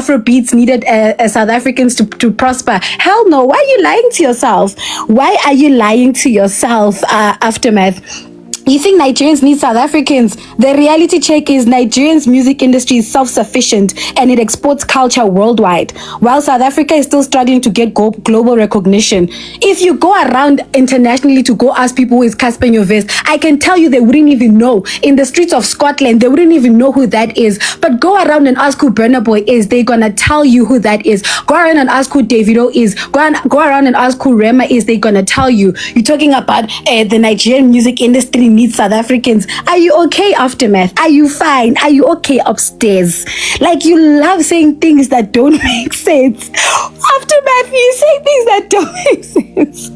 Afrobeats needed South Africans to prosper. Hell no. Why are you lying to yourself? Why are you lying to yourself, Aftermath? You think Nigerians need South Africans? The reality check is Nigerians' music industry is self-sufficient and it exports culture worldwide, while South Africa is still struggling to get global recognition. If you go around internationally to go ask people who is Casper Nyovest, I can tell you they wouldn't even know. In the streets of Scotland, they wouldn't even know who that is. But go around and ask who Burna Boy is. They're gonna tell you who that is. Go around and ask who Davido is. Go around and ask who Rema is. They're gonna tell you. You're talking about the Nigerian music industry needs South Africans. Are you okay, Aftermath? Are you fine? Are you okay upstairs? Like, you love saying things that don't make sense. Aftermath, you say things that don't make sense.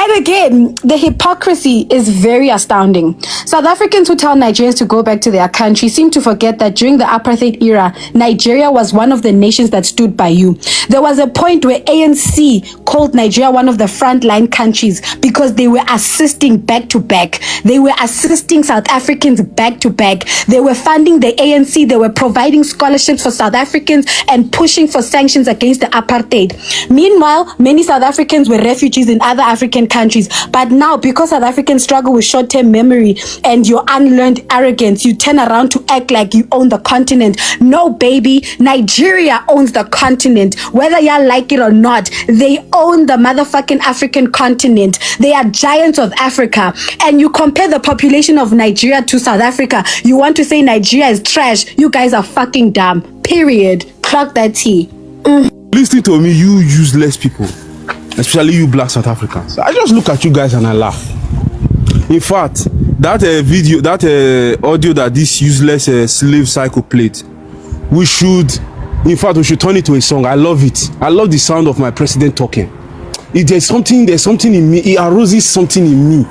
And again, the hypocrisy is very astounding. South Africans who tell Nigerians to go back to their country seem to forget that during the apartheid era, Nigeria was one of the nations that stood by you. There was a point where ANC called Nigeria one of the frontline countries because they were assisting back to back. They were assisting South Africans back to back. They were funding the ANC. They were providing scholarships for South Africans and pushing for sanctions against the apartheid. Meanwhile, many South Africans were refugees in other African countries. But now, because South Africans struggle with short-term memory and your unlearned arrogance, you turn around to act like you own the continent. No, baby, Nigeria owns the continent. Whether y'all like it or not, they own the motherfucking African continent. They are giants of Africa. And you compare the population of Nigeria to South Africa. You want to say Nigeria is trash. You guys are fucking dumb. Period. Clock that tea. Listen to me, you useless people. Especially you black South Africans. I just look at you guys and I laugh. In fact, that video, that audio that this useless slave cycle played, we should turn it to a song. I love it. I love the sound of my president talking. There's something in me. It arouses something in me.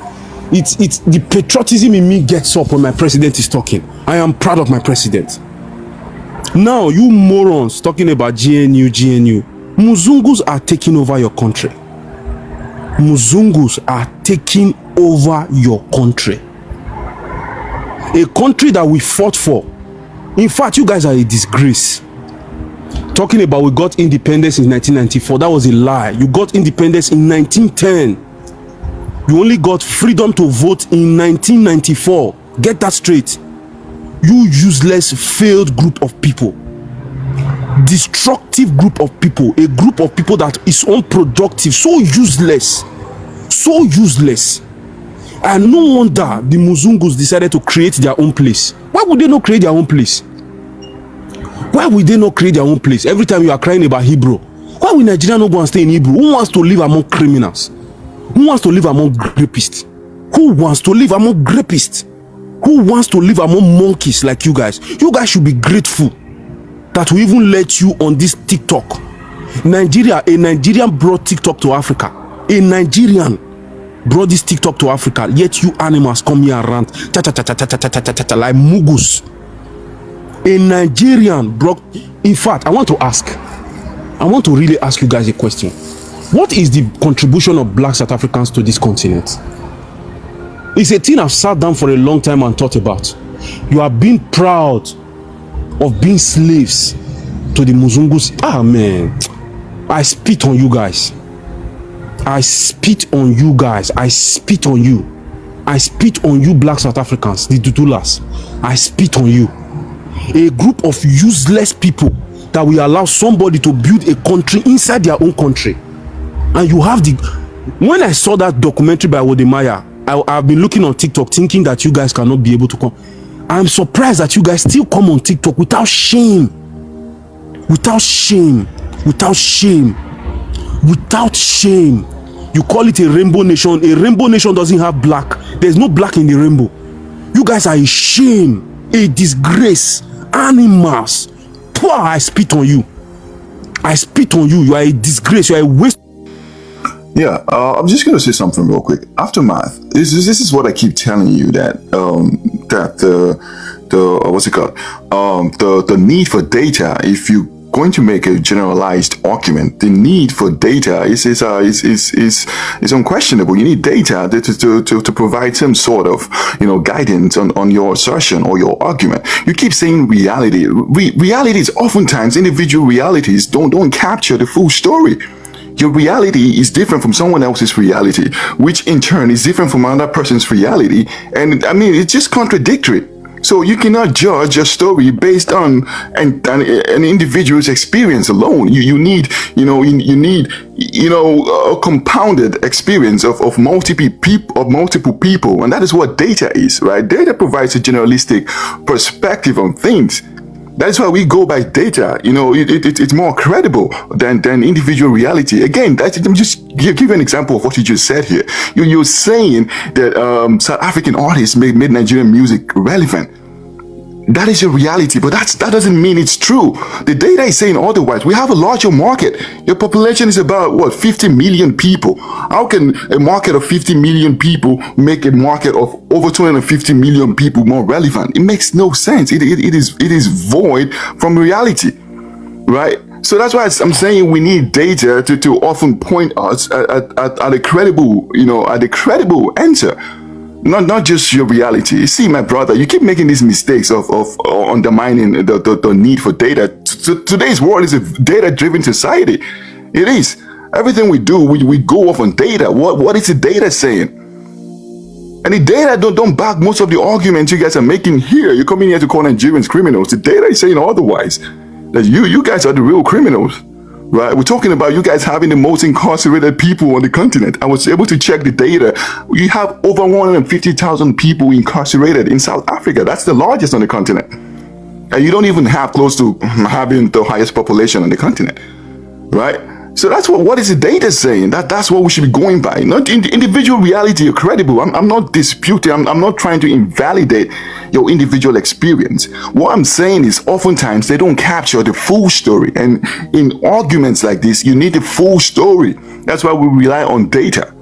It's the patriotism in me gets up when my president is talking. I am proud of my president. Now, you morons talking about GNU. Muzungus are taking over your country. Muzungus are taking over your country. A country that we fought for. In fact, you guys are a disgrace. Talking about we got independence in 1994, that was a lie. You got independence in 1910. You only got freedom to vote in 1994. Get that straight. You useless, failed group of people. Destructive group of people, a group of people that is unproductive, so useless, and no wonder the Muzungus decided to create their own place. Why would they not create their own place? Every time you are crying about Hebrew, why will Nigeria not go and stay in Hebrew? Who wants to live among criminals? Who wants to live among rapists? Who wants to live among rapists? Who wants to live among monkeys like you guys? You guys should be grateful that we even let you on this TikTok. A Nigerian brought TikTok to Africa. A Nigerian brought this TikTok to Africa. Yet you animals come here and rant like mugus. A Nigerian brought. In fact, I want to really ask you guys a question. What is the contribution of black South Africans to this continent? It's a thing I've sat down for a long time and thought about. You are being proud of being slaves to the Muzungus. Ah, man, I spit on you guys. I spit on you guys. I spit on you. I spit on you black South Africans, the Dudulas. I spit on you. A group of useless people that will allow somebody to build a country inside their own country. And you have the... When I saw that documentary by Wodemaya, I've been looking on TikTok thinking that you guys cannot be able to come. I'm surprised that you guys still come on TikTok without shame. Without shame. You call it a rainbow nation. A rainbow nation doesn't have black. There's no black in the rainbow. You guys are a shame, a disgrace, animals. Poor, I spit on you. You are a disgrace. You are a waste. Yeah, I'm just gonna say something real quick. Aftermath. This is what I keep telling you, that the what's it called? The need for data. If you going to make a generalized argument, the need for data is unquestionable. You need data to provide some sort of guidance on your assertion or your argument. You keep saying reality. Realities, oftentimes individual realities don't capture the full story. Your reality is different from someone else's reality, which in turn is different from another person's reality. And I mean, it's just contradictory. So you cannot judge a story based on an individual's experience alone. You need a compounded experience of multiple people, and that is what data is, right? Data provides a generalistic perspective on things. That's why we go by data. It's more credible than individual reality. Again, let me just give you an example of what you just said here. You're saying that South African artists made Nigerian music relevant. That is your reality, but that doesn't mean it's true. The data is saying otherwise. We have a larger market. Your population is about 50 million people. How can a market of 50 million people make a market of over 250 million people more relevant? It makes no sense. It is void from reality, right? So that's why I'm saying we need data to often point us at a credible, answer. Not just your reality. See, my brother, you keep making these mistakes of undermining the need for data. Today's world is a data-driven society. It is. Everything we do, we go off on data. What is the data saying? And the data don't back most of the arguments you guys are making here. You're coming here to call Nigerians criminals. The data is saying otherwise. That you guys are the real criminals. Right, we're talking about you guys having the most incarcerated people on the continent. I was able to check the data. You have over 150,000 people incarcerated in South Africa. That's the largest on the continent. And you don't even have close to having the highest population on the continent. Right? So that's what is the data saying? That's what we should be going by. Not individual reality or credible. I'm not disputing. I'm not trying to invalidate your individual experience. What I'm saying is oftentimes they don't capture the full story. And in arguments like this, you need the full story. That's why we rely on data.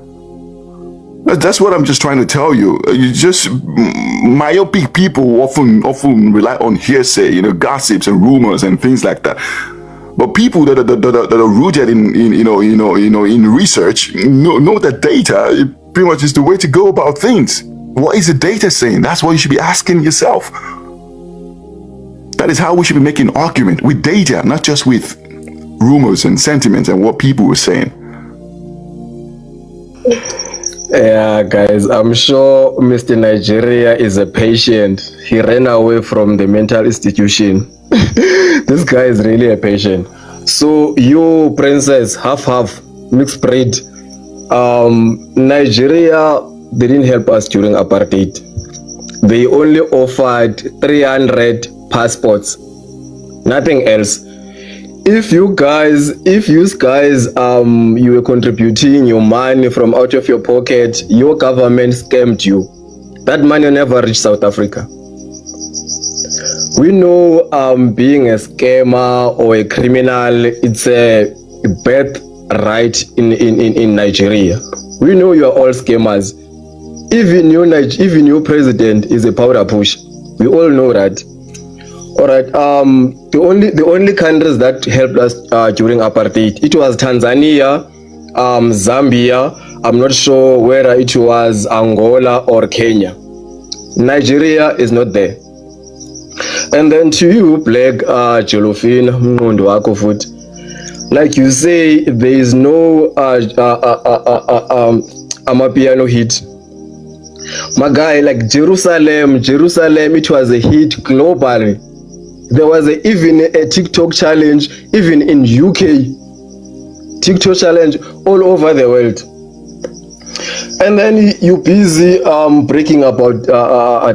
That's what I'm just trying to tell you. You just myopic people often rely on hearsay, gossips and rumors and things like that. But people that are rooted in research know that data pretty much is the way to go about things. What is the data saying? That's what you should be asking yourself. That is how we should be making argument with data, not just with rumors and sentiments and what people were saying. Yeah, guys, I'm sure Mr. Nigeria is a patient. He ran away from the mental institution. This guy is really a patient. So you, princess, half mixed breed. Nigeria didn't help us during apartheid. They only offered 300 passports, nothing else. If you guys you were contributing your money from out of your pocket, your government scammed you. That money never reached South Africa. We know being a scammer or a criminal, it's a birthright in Nigeria. We know you are all scammers. Even your president is a powder push. We all know that. All right. The only countries that helped us during apartheid, it was Tanzania, Zambia. I'm not sure whether it was Angola or Kenya. Nigeria is not there. And then to you, Black Jolofin, Mngondo wako futhi, like you say, there is no amapiano hit. My guy, like Jerusalem, it was a hit globally. There was even a TikTok challenge, even in UK. TikTok challenge all over the world. And then you busy breaking about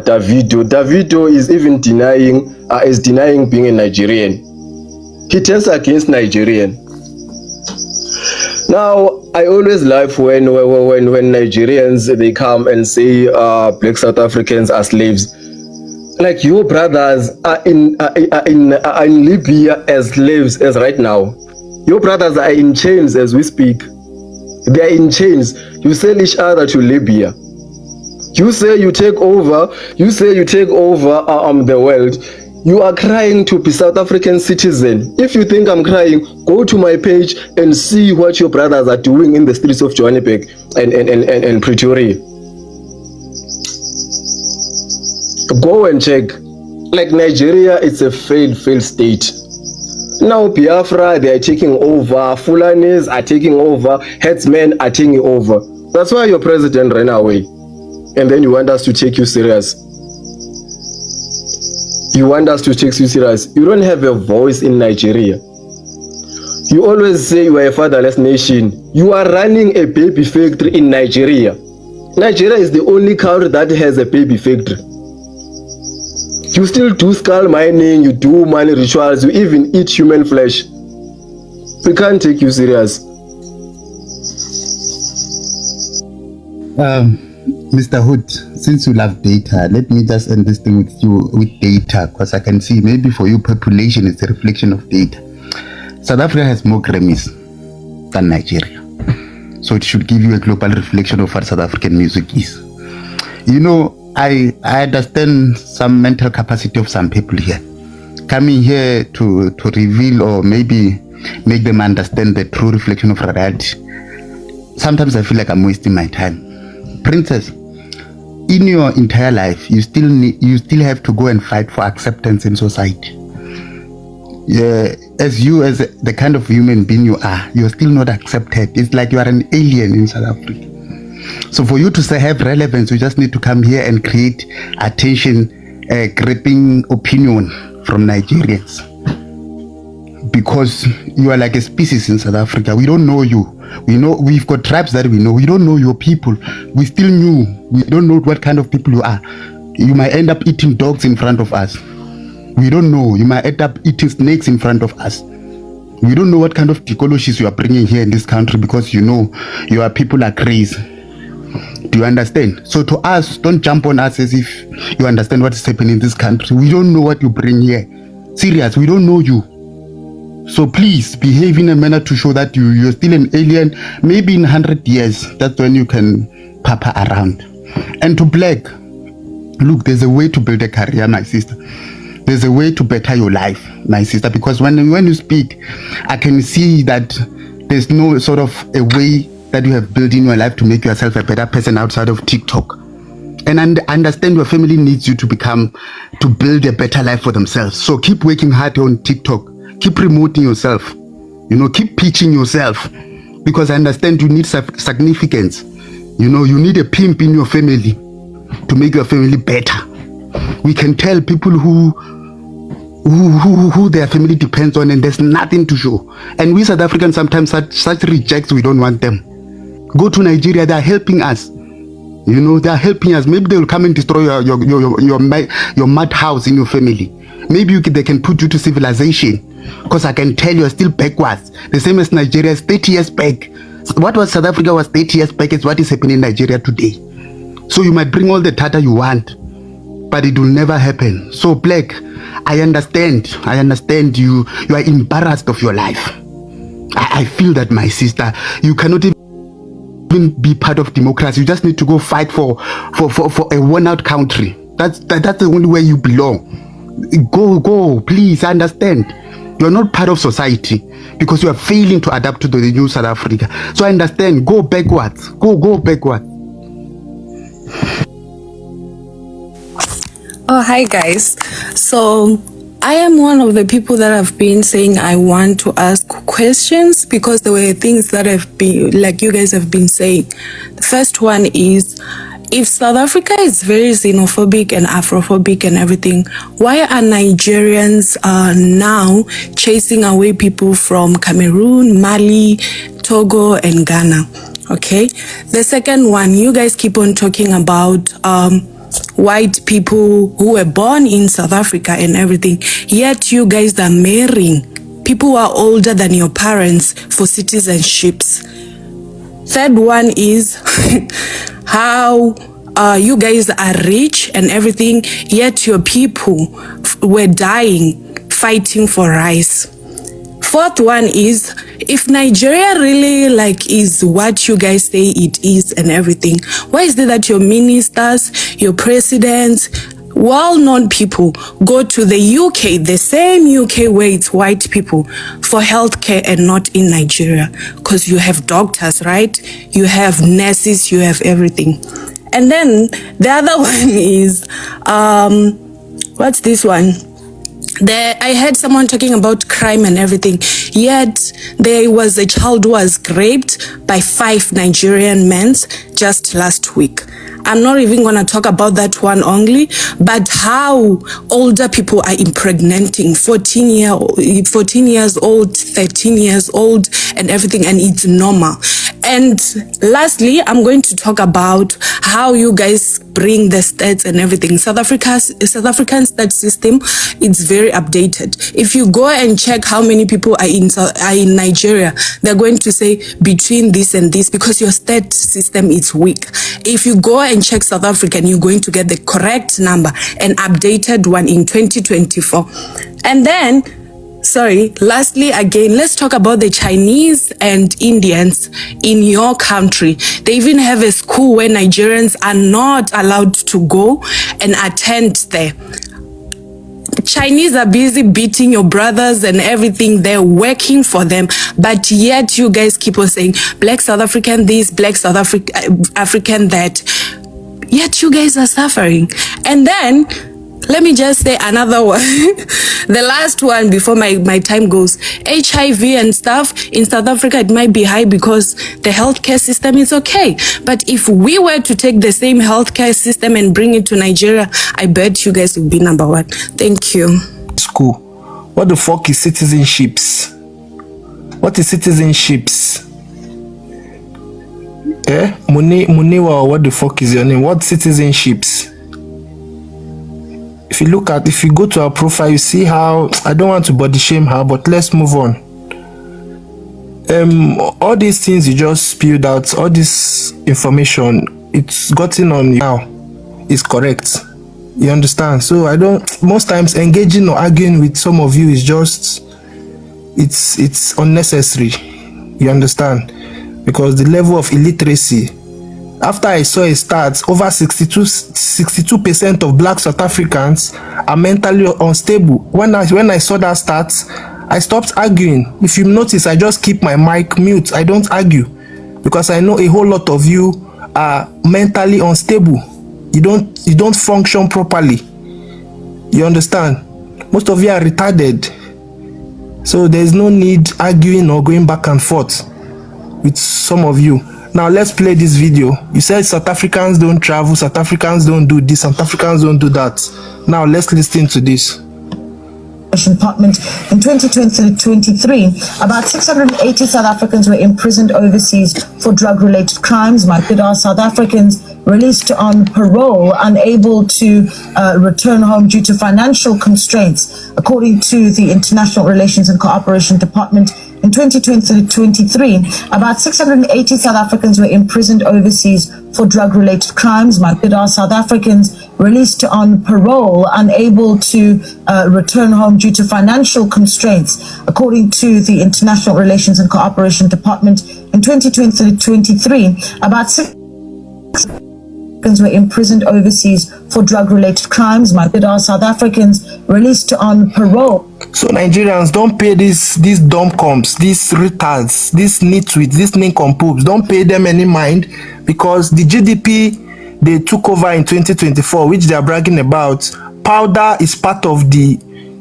Davido. Davido is even denying being a Nigerian. He turns against Nigerian. Now, I always laugh when Nigerians, they come and say black South Africans are slaves. Like, your brothers are in Libya as slaves as right now. Your brothers are in chains as we speak. They are in chains. You sell each other to Libya. You say you take over the world. You are crying to be South African citizen. If you think I'm crying, go to my page and see what your brothers are doing in the streets of Johannesburg and Pretoria. Go and check. Like Nigeria, it's a failed state. Now Biafra, they are taking over. Fulanis are taking over. Headsmen are taking over. That's why your president ran away. And then you want us to take you serious. You want us to take you serious. You don't have a voice in Nigeria. You always say you are a fatherless nation. You are running a baby factory in Nigeria. Nigeria is the only country that has a baby factory. You still do skull mining, you do money rituals, you even eat human flesh. We can't take you serious. Mr. Hood, since you love data, let me just end this thing with you with data, because I can see maybe for you population is a reflection of data. South Africa has more Grammys than Nigeria, so it should give you a global reflection of what South African music is. You know, I understand some mental capacity of some people here coming here to reveal or maybe make them understand the true reflection of reality. Sometimes I feel like I'm wasting my time. Princess, in your entire life, you still have to go and fight for acceptance in society. Yeah, as the kind of human being you are, you're still not accepted. It's like you are an alien in South Africa. So for you to say have relevance, you just need to come here and create attention, gripping opinion from Nigerians. Because you are like a species in South Africa. We don't know you. We know we've got tribes that we know. We don't know your people. We still new. We don't know what kind of people you are. You might end up eating dogs in front of us. We don't know. You might end up eating snakes in front of us. We don't know what kind of technologies you are bringing here in this country, because you know your people are crazy. Do you understand? So to us, don't jump on us as if you understand what is happening in this country. We don't know what you bring here. Serious, we don't know you. So please behave in a manner to show that you're still an alien. Maybe in 100 years, that's when you can papa around. And to Black, look, there's a way to build a career, my sister. There's a way to better your life, my sister. Because when you speak, I can see that there's no sort of a way that you have built in your life to make yourself a better person outside of TikTok. And understand your family needs you to build a better life for themselves. So keep working hard on TikTok. Keep promoting yourself. You know, keep pitching yourself. Because I understand you need significance. You know, you need a pimp in your family to make your family better. We can tell people who their family depends on, and there's nothing to show. And we South Africans sometimes such rejects, we don't want them. Go to Nigeria, they are helping us. You know, they are helping us. Maybe they will come and destroy your mud house in your family. Maybe they can put you to civilization. Because I can tell you are still backwards. The same as Nigeria is 30 years back. What was South Africa was 30 years back is what is happening in Nigeria today. So you might bring all the data you want, but it will never happen. So Black, I understand you are embarrassed of your life. I feel that, my sister. You cannot even be part of democracy. You just need to go fight for a worn out country. That's the only way you belong. Go, please. I understand. You're not part of society because you are failing to adapt to the new South Africa. So I understand. Go backwards. Go backwards. Oh, hi guys. So I am one of the people that have been saying I want to ask questions because there were things that have been, like you guys have been saying. The first one is, if South Africa is very xenophobic and Afrophobic and everything, why are Nigerians now chasing away people from Cameroon, Mali, Togo, and Ghana? Okay. The second one, you guys keep on talking about white people who were born in South Africa and everything, yet you guys are marrying people who are older than your parents for citizenships. Third one is how you guys are rich and everything, yet your people were dying fighting for rice. Fourth one is, if Nigeria really is what you guys say it is and everything, why is it that your ministers, your presidents, well-known people go to the UK, the same UK where it's white people, for healthcare and not in Nigeria? Because you have doctors, right? You have nurses, you have everything. And then the other one is, what's this one? I heard someone talking about crime and everything, yet there was a child who was raped by 5 Nigerian men just last week. I'm not even going to talk about that one only, but how older people are impregnating 14 years old, 13 years old, and everything, and it's normal. And lastly, I'm going to talk about how you guys bring the stats and everything. South African stats system, it's very updated. If you go and check how many people are in Nigeria, they're going to say between this and this, because your stat system is weak. If you go and check South African, you're going to get the correct number, an updated one in 2024. And then, lastly, again, let's talk about the Chinese and Indians in your country. They even have a school where Nigerians are not allowed to go and attend there. Chinese are busy beating your brothers and everything. They're working for them, but yet you guys keep on saying black South African this, black South African that. Yet you guys are suffering. And then let me just say another one. The last one before my time goes. HIV and stuff in South Africa, it might be high because the healthcare system is okay. But if we were to take the same healthcare system and bring it to Nigeria, I bet you guys would be number 1. Thank you. School. What the fuck is citizenships? What is citizenships? Muniwa, what the fuck is your name? What citizenships? If you go to our profile, you see how, I don't want to body shame her, but let's move on. All these things you just spewed out, all this information, it's gotten on you now, is correct. You understand? So most times engaging or arguing with some of you is just, it's unnecessary. You understand? Because the level of illiteracy, after I saw a stats, over 62% of black South Africans are mentally unstable. When I saw that stats, I stopped arguing. If you notice, I just keep my mic mute. I don't argue because I know a whole lot of you are mentally unstable. You don't function properly. You understand? Most of you are retarded. So there's no need arguing or going back and forth with some of you. Now let's play this video. You said South Africans don't travel, South Africans don't do this, South Africans don't do that. Now let's listen to this. Department in 2023, about 680 South Africans were imprisoned overseas for drug-related crimes. South Africans released on parole, unable to return home due to financial constraints, according to the International Relations and Cooperation Department. In 2023, about 680 South Africans were imprisoned overseas for drug-related crimes. South Africans released on parole, unable to return home due to financial constraints, according to the International Relations and Cooperation Department. In 2023, about 6 Africans were imprisoned overseas for drug-related crimes. South Africans released on parole. So Nigerians, don't pay these dumb comps, these retards, these nitwits, these nincompoops. Don't pay them any mind, because the GDP they took over in 2024, which they are bragging about, powder is part of the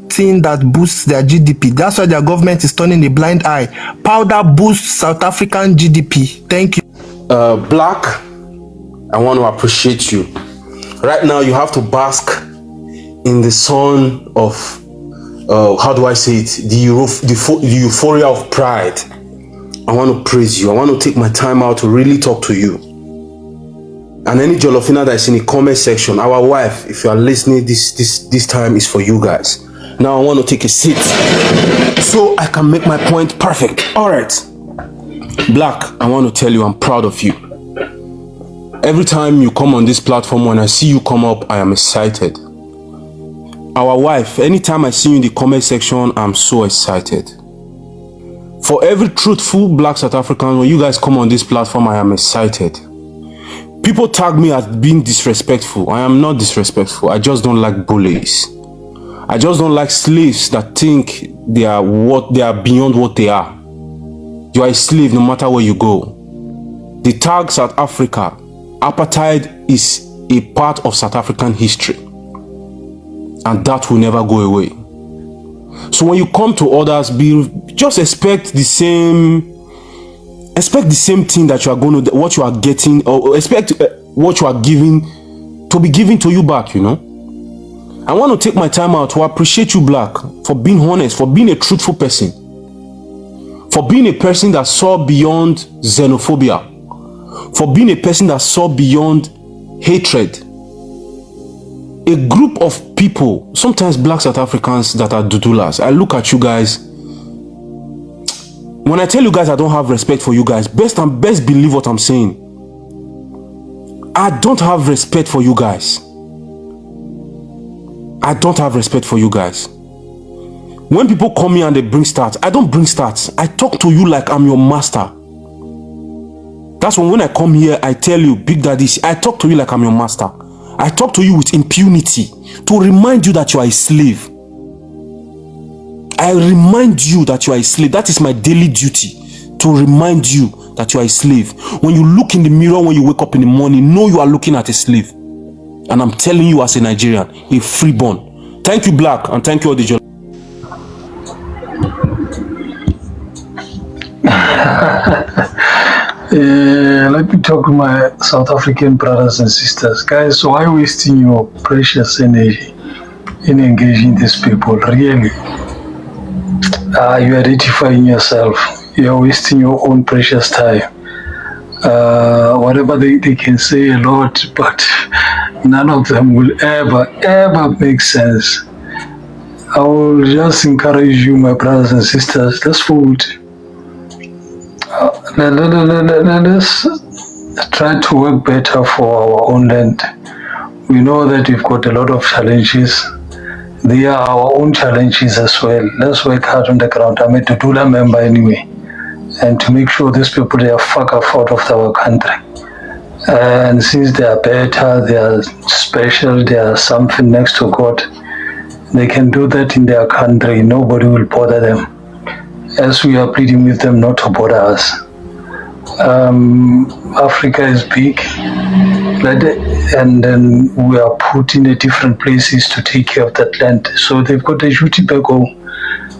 thing that boosts their GDP. That's why their government is turning a blind eye. Powder boosts South African GDP. Thank you. Black, I want to appreciate you. Right now, you have to bask in the sun of, how do I say it? The euphoria of pride. I want to praise you. I want to take my time out to really talk to you. And any Jolofina that is in the comment section, our wife, if you are listening, this time is for you guys. Now I want to take a seat so I can make my point perfect. All right. Black, I want to tell you I'm proud of you. Every time you come on this platform, when I see you come up, I am excited. Our wife, anytime I see you in the comment section, I'm so excited. For every truthful black South African, when you guys come on this platform, I am excited. People tag me as being disrespectful. I am not disrespectful. I just don't like bullies. I just don't like slaves that think they are beyond what they are. You are a slave no matter where you go. The tag South Africa, apartheid is a part of South African history. And that will never go away. So when you come to others, just expect the same thing that you are going to, what you are getting, or expect what you are giving to be given to you back, you know. I want to take my time out to appreciate you, Black, for being honest, for being a truthful person, for being a person that saw beyond xenophobia, for being a person that saw beyond hatred. A group of people, sometimes Black South Africans that are dudulas. I look at you guys. When I tell you guys I don't have respect for you guys, best believe what I'm saying. I don't have respect for you guys. I don't have respect for you guys. When people come here and they bring stats, I don't bring stats. I talk to you like I'm your master. That's when I come here, I tell you, Big Daddy, I talk to you like I'm your master. I talk to you with impunity to remind you that you are a slave. I remind you that you are a slave. That is my daily duty, to remind you that you are a slave. When you look in the mirror, when you wake up in the morning, know you are looking at a slave. And I'm telling you as a Nigerian, a freeborn. Thank you, Black, and thank you all the journalists. Let me talk to my South African brothers and sisters. Guys, why wasting your precious energy in engaging these people? Really? You are identifying yourself. You are wasting your own precious time. Whatever they can say a lot, but none of them will ever make sense. I will just encourage you, my brothers and sisters, let's vote. Let's try to work better for our own land. We know that we've got a lot of challenges. They are our own challenges as well. Let's work hard on the ground. I'm a Dudula member anyway. And to make sure these people, they are fuck out of our country. And since they are better, they are special, they are something next to God, they can do that in their country. Nobody will bother them. As we are pleading with them not to bother us. Africa is big, and then we are put in the different places to take care of that land. So they've got a duty back home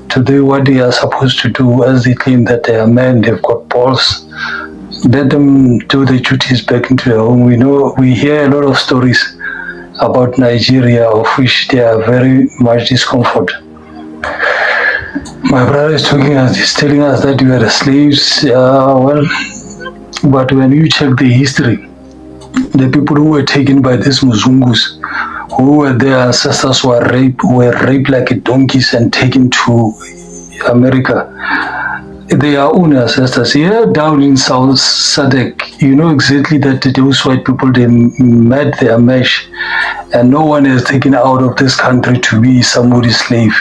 to do what they are supposed to do, as they claim that they are men, they've got balls. Let them do the duties back into their home. We hear a lot of stories about Nigeria, of which they are very much discomfort. My brother is telling us that we are the slaves. But when you check the history, the people who were taken by these Muzungus, who were their ancestors were raped like donkeys and taken to America. Their own ancestors. Here down in South Sadek, you know exactly that those white people, they met their mesh, and no one is taken out of this country to be somebody's slave.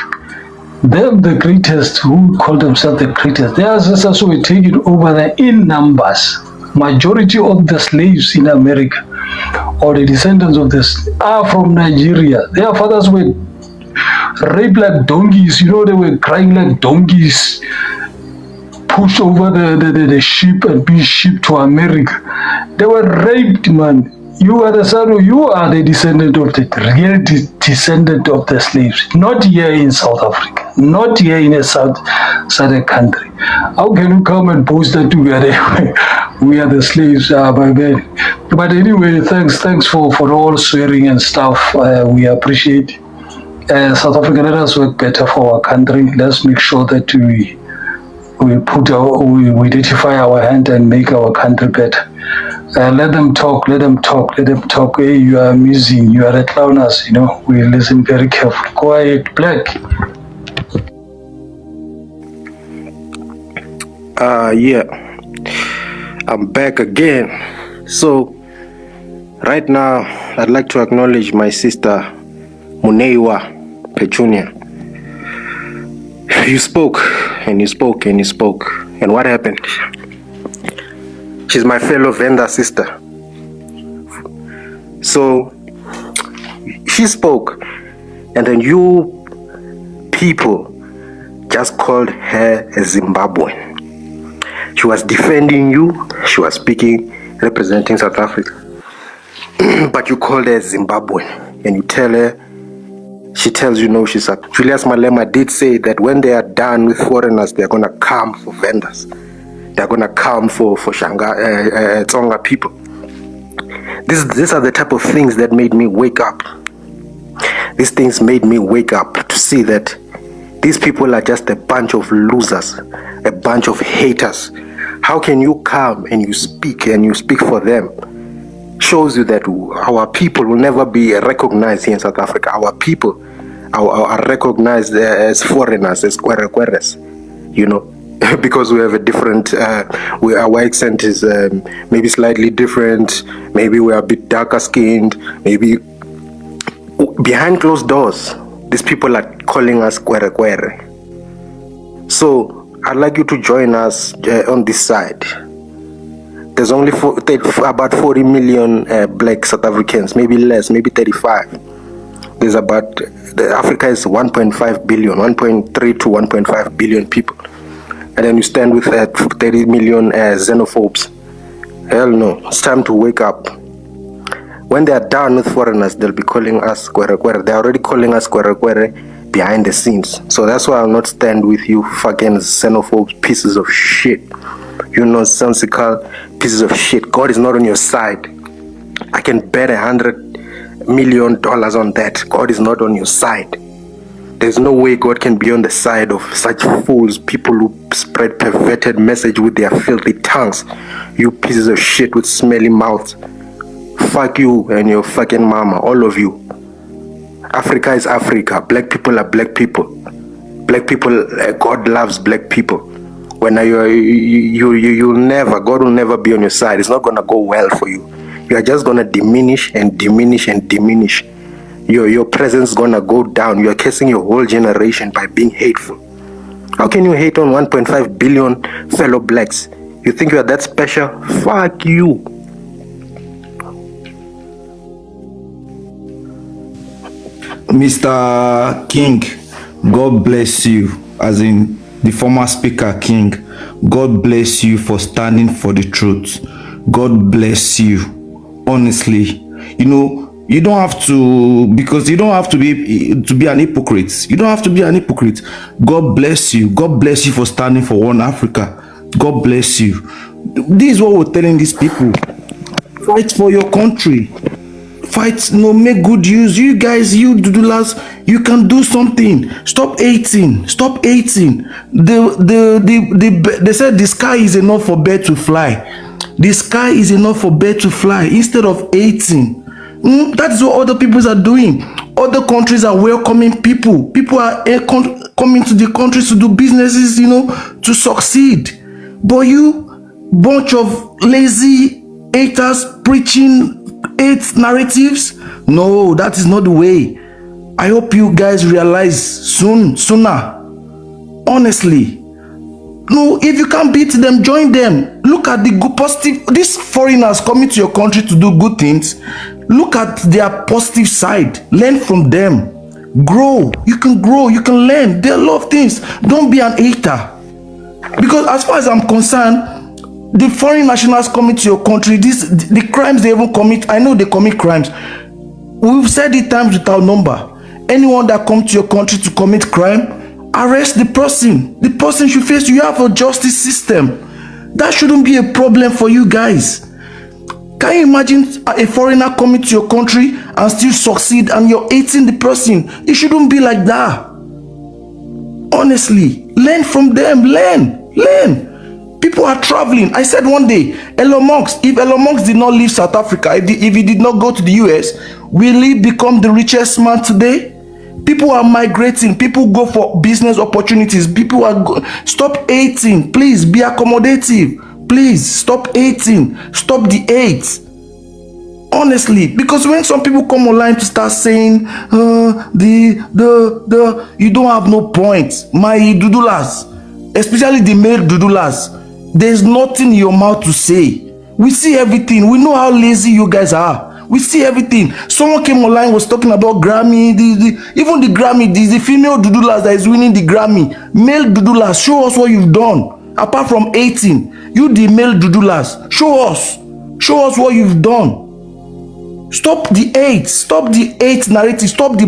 Them, the greatest, who call themselves the greatest, their ancestors were taken over there in numbers. Majority of the slaves in America, or the descendants of this, are from Nigeria. Their fathers were raped like donkeys. They were crying like donkeys, pushed over the ship and being shipped to America. They were raped, man. You are the descendant of the real descendant of the slaves. Not here in South Africa, not here in a southern country. How can you come and boast that we are the slaves, my man? But anyway, thanks for all swearing and stuff. We appreciate. South Africa, let us work better for our country. Let's make sure that we identify our hand and make our country better. Let them talk. Hey, you are amusing, you are a clowners, we listen very carefully. Quiet, Black. Yeah, I'm back again. So right now I'd like to acknowledge my sister Muneiwa Petunia. You spoke and you spoke and you spoke, and what happened? She's my fellow vendor sister. So she spoke, and then you people just called her a Zimbabwean. She was defending you. She was speaking, representing South Africa. But you called her Zimbabwean, and you tell her, she tells you no, she's up. Julius Malema did say that when they are done with foreigners, they're going to come for vendors. They're going to come for Tsonga people. These are the type of things that made me wake up. These things made me wake up to see that these people are just a bunch of losers, a bunch of haters. How can you come and you speak for them? Shows you that our people will never be recognized here in South Africa. Our people are recognized as foreigners, as kwerekweres, you know, because we have a different, our accent is maybe slightly different, maybe we are a bit darker skinned, maybe behind closed doors, these people are calling us kwerekwere. So I'd like you to join us on this side. There's only about 40 million black South Africans, maybe less, maybe 35. There's about, Africa is 1.5 billion, 1.3 to 1.5 billion people. And then you stand with 30 million xenophobes. Hell no, it's time to wake up. When they are done with foreigners, they'll be calling us kwerekwere. They're already calling us kwerekwere behind the scenes. So that's why I'll not stand with you fucking xenophobes, pieces of shit. You nonsensical pieces of shit. God is not on your side. I can bet $100 million on that. God is not on your side. There's no way God can be on the side of such fools, people who spread perverted message with their filthy tongues. You pieces of shit with smelly mouths. Fuck you and your fucking mama, all of you. Africa is Africa. Black people are black people. Black people, God loves black people. When you'll never, God will never be on your side. It's not gonna go well for you. You are just gonna diminish and diminish and diminish. Your presence is gonna go down. You are cursing your whole generation by being hateful. How can you hate on 1.5 billion fellow blacks? You think you are that special? Fuck you. Mr. King, God bless you, as in the former speaker King. God bless you for standing for the truth. God bless you. Honestly, you know, you don't have to, because you don't have to be an hypocrite. You don't have to be an hypocrite. God bless you. God bless you for standing for one Africa. God bless you. This is what we're telling these people. Fight for your country. Fight, no, make good use. You guys, you Dudulas, you can do something. Stop hating. Stop hating. They said the sky is enough for bird to fly. The sky is enough for bird to fly instead of hating. That is what other people are doing. Other countries are welcoming people. People are coming to the countries to do businesses, you know, to succeed. But you, bunch of lazy haters preaching hate narratives, no, that is not the way. I hope you guys realize sooner. Honestly, no, if you can't beat them, join them. Look at the good positive. These foreigners coming to your country to do good things. Look at their positive side. Learn from them. Grow. You can grow. You can learn. There are a lot of things. Don't be an hater. Because as far as I'm concerned, the foreign nationals coming to your country, the crimes they even commit, I know they commit crimes. We've said it times without number. Anyone that comes to your country to commit crime, arrest the person. The person should face, you have a justice system. That shouldn't be a problem for you guys. Can you imagine a foreigner coming to your country and still succeed and you're hating the person? It shouldn't be like that. Honestly, learn from them. Learn. People are traveling. I said one day, Elon Musk, if Elon Musk did not leave South Africa, if he did not go to the US, will he become the richest man today? People are migrating. People go for business opportunities. People are stop hating. Please be accommodative. Please stop hating. Stop the hate. Honestly, because when some people come online to start saying you don't have no point, my dudulas, especially the male dudulas, there's nothing in your mouth to say. We see everything. We know how lazy you guys are. We see everything. Someone came online, was talking about Grammy. Even the Grammy, the female Dudulas that is winning the Grammy. Male Dudulas, show us what you've done. Apart from 18, you the male Dudulas, show us what you've done. Stop the hate narrative. Stop the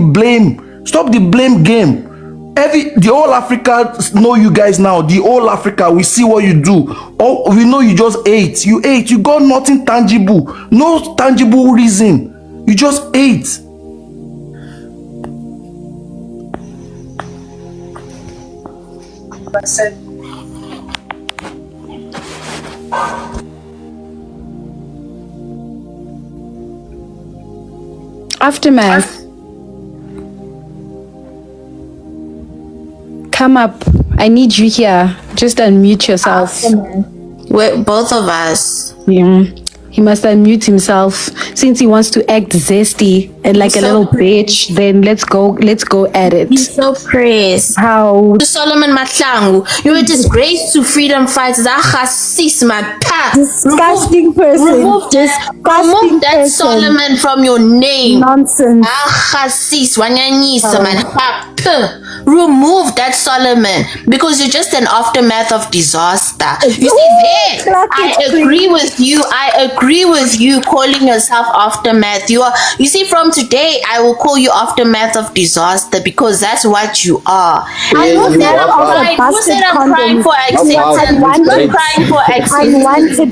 blame game. The whole Africa know you guys now. The whole Africa, we see what you do. Oh, we know you just hate. You got nothing tangible, no tangible reason. You just hate. Aftermath. Come up. I need you here. Just unmute yourself. We're both of us. Yeah. He must unmute himself since he wants to act zesty and like a little bitch. Then let's go at it. He's so praised. How? Solomon Mahlangu, you're a disgrace to freedom fighters. Disgusting person. Remove that Solomon from your name. Nonsense. Remove that Solomon because you're just an aftermath of disaster. You see there, I agree with you. I agree with you calling yourself aftermath. You see, from today I will call you aftermath of disaster because that's what you are. Who said I'm crying for acceptance? I'm crying for acceptance.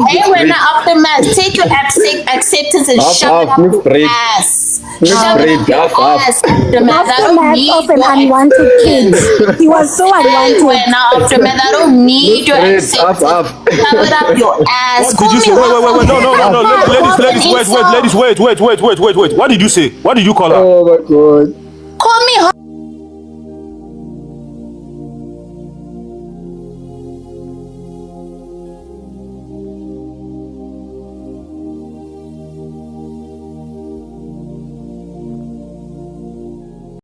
Hey, when aftermath, take your acceptance and shove it up your ass. Shove it up your ass, aftermath. I don't need of an unwanted kid. He was so unwanted. When aftermath, I don't need your acceptance. Shove it up your ass. What did you say? Wait, no. Ladies, wait. What did you say? What did you call her? Oh my God.